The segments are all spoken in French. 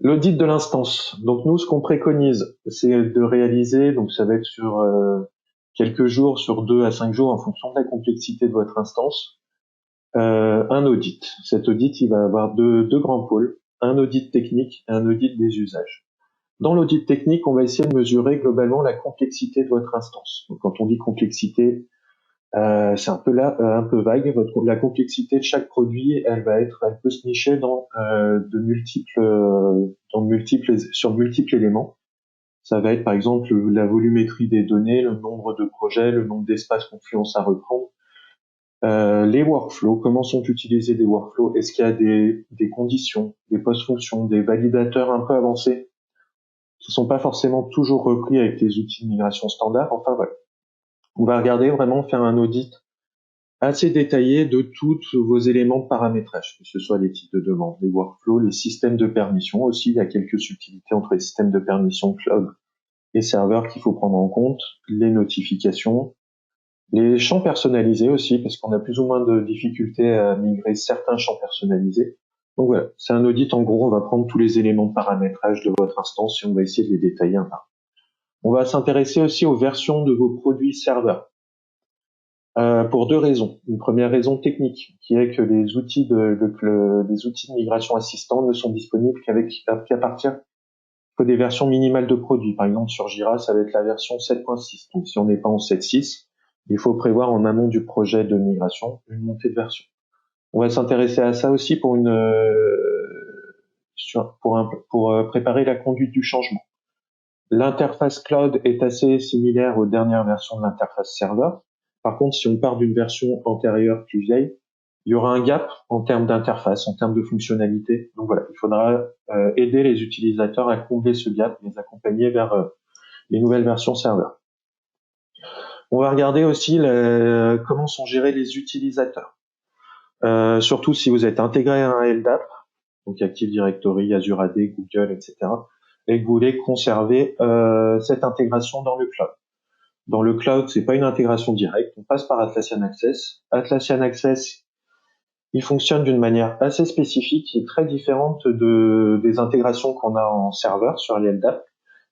L'audit de l'instance. Donc nous, ce qu'on préconise, c'est de réaliser, donc ça va être sur quelques jours, sur 2 à 5 jours, en fonction de la complexité de votre instance, un audit. Cet audit, il va avoir deux grands pôles, un audit technique et un audit des usages. Dans l'audit technique, on va essayer de mesurer globalement la complexité de votre instance. Donc, quand on dit complexité, c'est un peu vague. La complexité de chaque produit, elle peut se nicher sur de multiples éléments. Ça va être par exemple la volumétrie des données, le nombre de projets, le nombre d'espaces Confluence à reprendre, les workflows, comment sont utilisés des workflows, est-ce qu'il y a des conditions, des post-fonctions, des validateurs un peu avancés qui sont pas forcément toujours repris avec les outils de migration standard. Enfin voilà, on va regarder vraiment faire un audit assez détaillé de tous vos éléments de paramétrage, que ce soit les types de demandes, les workflows, les systèmes de permission aussi. Il y a quelques subtilités entre les systèmes de permission cloud et serveurs qu'il faut prendre en compte, les notifications, les champs personnalisés aussi, parce qu'on a plus ou moins de difficultés à migrer certains champs personnalisés. Donc voilà, c'est un audit. En gros, on va prendre tous les éléments de paramétrage de votre instance et on va essayer de les détailler un par un. On va s'intéresser aussi aux versions de vos produits serveurs. Pour deux raisons. Une première raison technique, qui est que les outils de migration assistant ne sont disponibles qu'à partir que des versions minimales de produits. Par exemple, sur Jira, ça va être la version 7.6. Donc, si on n'est pas en 7.6, il faut prévoir en amont du projet de migration une montée de version. On va s'intéresser à ça aussi pour préparer la conduite du changement. L'interface cloud est assez similaire aux dernières versions de l'interface serveur. Par contre, si on part d'une version antérieure plus vieille, il y aura un gap en termes d'interface, en termes de fonctionnalité. Donc voilà, il faudra aider les utilisateurs à combler ce gap, les accompagner vers les nouvelles versions serveur. On va regarder aussi comment sont gérés les utilisateurs. Surtout si vous êtes intégré à un LDAP, donc Active Directory, Azure AD, Google, etc., et que vous voulez conserver cette intégration dans le cloud. Dans le cloud, c'est pas une intégration directe, on passe par Atlassian Access. Atlassian Access, il fonctionne d'une manière assez spécifique et très différente des intégrations qu'on a en serveur sur les LDAP.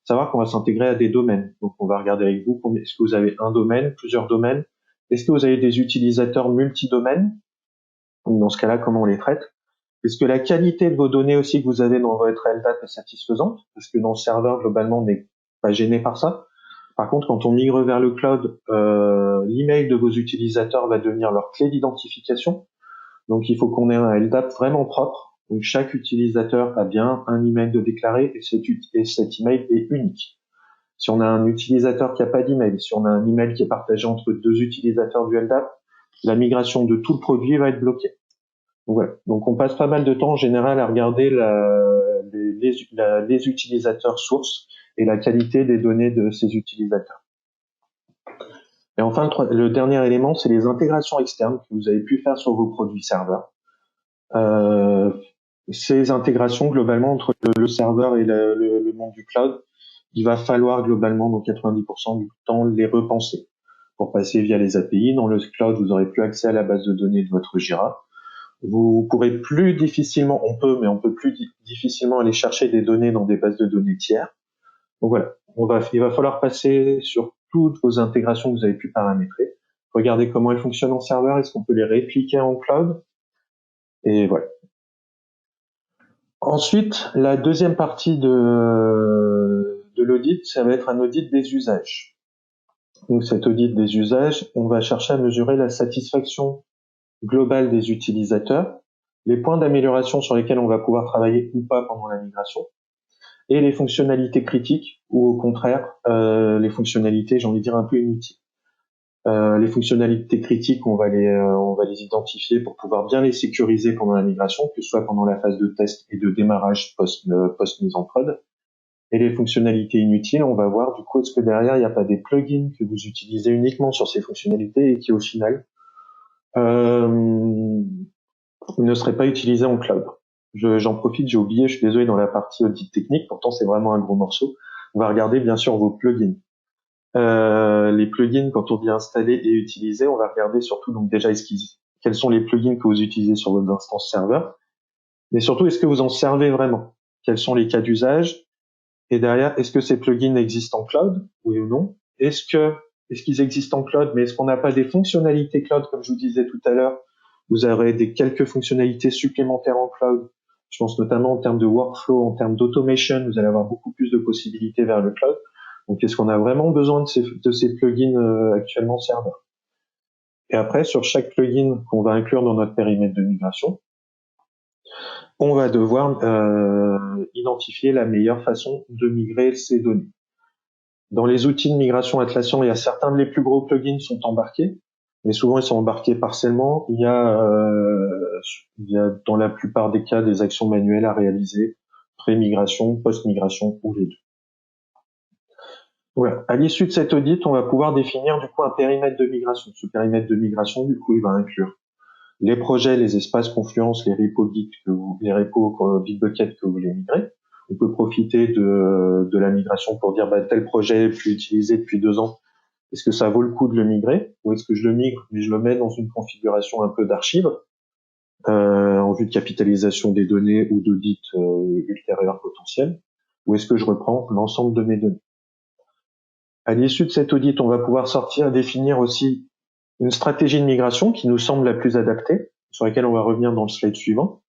Savoir qu'on va s'intégrer à des domaines. Donc, on va regarder avec vous, est-ce que vous avez un domaine, plusieurs domaines? Est-ce que vous avez des utilisateurs multi-domaines? Dans ce cas-là, comment on les traite? Est-ce que la qualité de vos données aussi que vous avez dans votre LDAP est satisfaisante? Parce que dans le serveur, globalement, on n'est pas gêné par ça. Par contre, quand on migre vers le cloud, l'email de vos utilisateurs va devenir leur clé d'identification. Donc, il faut qu'on ait un LDAP vraiment propre. Donc, chaque utilisateur a bien un email de déclaré et cet email est unique. Si on a un utilisateur qui n'a pas d'email, si on a un email qui est partagé entre deux utilisateurs du LDAP, la migration de tout le produit va être bloquée. Donc, voilà. Donc, on passe pas mal de temps en général à regarder les utilisateurs sources et la qualité des données de ces utilisateurs. Et enfin, le dernier élément, c'est les intégrations externes que vous avez pu faire sur vos produits serveurs. Ces intégrations, globalement, entre le serveur et le monde du cloud, il va falloir globalement, dans 90% du temps, les repenser pour passer via les API. Dans le cloud, vous aurez plus accès à la base de données de votre Jira. Vous pourrez plus difficilement, on peut plus difficilement aller chercher des données dans des bases de données tiers. Donc voilà, il va falloir passer sur toutes vos intégrations que vous avez pu paramétrer. Regardez comment elles fonctionnent en serveur, est-ce qu'on peut les répliquer en cloud? Et voilà. Ensuite, la deuxième partie de l'audit, ça va être un audit des usages. Donc cet audit des usages, on va chercher à mesurer la satisfaction globale des utilisateurs, les points d'amélioration sur lesquels on va pouvoir travailler ou pas pendant la migration, et les fonctionnalités critiques ou au contraire les fonctionnalités, j'ai envie de dire, un peu inutiles. Les fonctionnalités critiques, on va les identifier pour pouvoir bien les sécuriser pendant la migration, que ce soit pendant la phase de test et de démarrage post mise en prod. Et les fonctionnalités inutiles, on va voir du coup est-ce que derrière il n'y a pas des plugins que vous utilisez uniquement sur ces fonctionnalités et qui au final ne seraient pas utilisés en cloud. J'en profite, j'ai oublié, je suis désolé, dans la partie audit technique, pourtant c'est vraiment un gros morceau. On va regarder bien sûr vos plugins. Les plugins, quand on dit installer et utiliser, on va regarder surtout donc déjà quels sont les plugins que vous utilisez sur votre instance serveur, mais surtout est-ce que vous en servez vraiment. quels sont les cas d'usage, et derrière, est-ce que ces plugins existent en cloud, oui ou non? Est-ce qu'ils existent en cloud, mais est-ce qu'on n'a pas des fonctionnalités cloud, comme je vous disais tout à l'heure? Vous aurez quelques fonctionnalités supplémentaires en cloud. Je pense notamment en termes de workflow, en termes d'automation, vous allez avoir beaucoup plus de possibilités vers le cloud. Donc, est-ce qu'on a vraiment besoin de ces plugins actuellement serveurs? Et après, sur chaque plugin qu'on va inclure dans notre périmètre de migration, on va devoir identifier la meilleure façon de migrer ces données. Dans les outils de migration Atlassian, il y a certains des plus gros plugins sont embarqués, mais souvent ils sont embarqués partiellement. Il y a dans la plupart des cas des actions manuelles à réaliser, pré-migration, post-migration ou les deux. Voilà. À l'issue de cet audit, on va pouvoir définir du coup un périmètre de migration. Ce périmètre de migration, du coup, il va inclure les projets, les espaces Confluence, les repos Git Bitbucket que vous voulez migrer. On peut profiter de la migration pour dire tel projet est plus utilisé depuis 2 ans. Est-ce que ça vaut le coup de le migrer, ou est-ce que je le migre mais je le mets dans une configuration un peu d'archive en vue de capitalisation des données ou d'audit ultérieur potentiel, ou est-ce que je reprends l'ensemble de mes données? À l'issue de cet audit, on va pouvoir définir aussi une stratégie de migration qui nous semble la plus adaptée, sur laquelle on va revenir dans le slide suivant.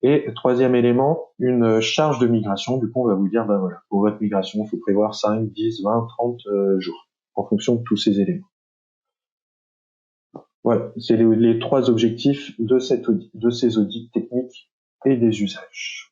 Et troisième élément, une charge de migration. Du coup, on va vous dire, voilà, pour votre migration, il faut prévoir 5, 10, 20, 30 jours, en fonction de tous ces éléments. Voilà, c'est les 3 objectifs de ces audits techniques et des usages.